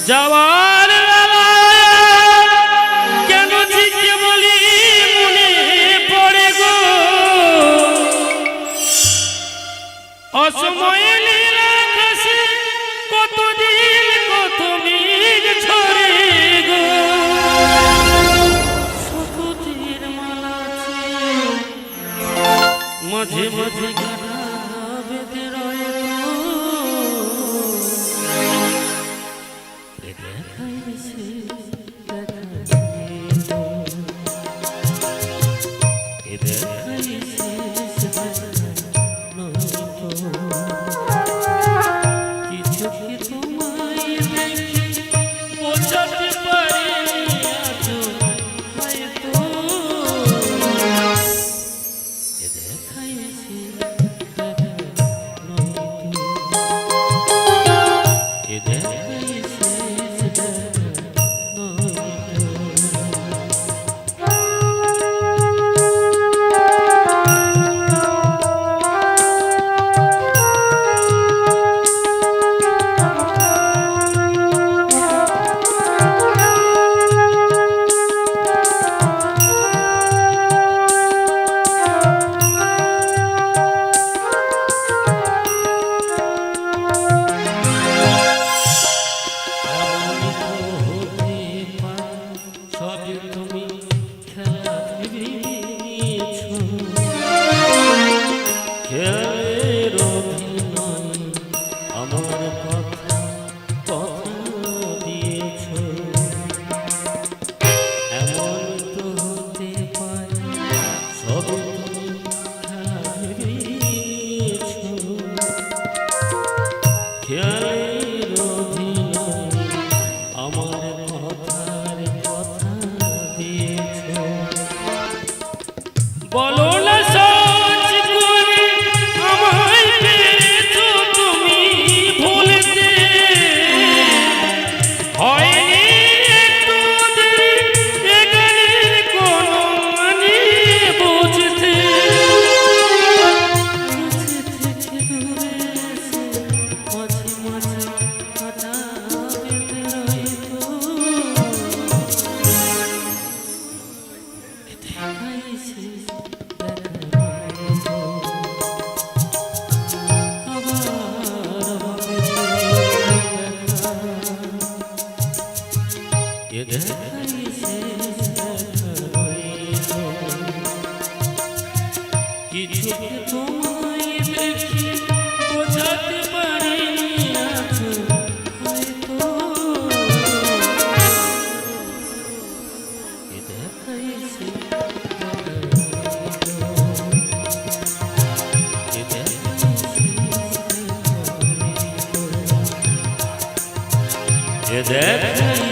যাওয়ার কেন জিজ্ঞে বলি মনে পড়ে গো অসময়ে লীলা কাছে কতদিন কত মিল ছড়ে গো শপথের মালা মাঝে মাঝে গানা বেঁধে রয়ে বলো না সচ করে আমায় পেরেছো তুমি ভুলতে হয়নি একটু দেরি এ গানের কোনো মানে বুঝতে কিছু তোমায় দেখি বোঝাতে পারিনি আছো হয়তো দেখাইছে দেখাইছে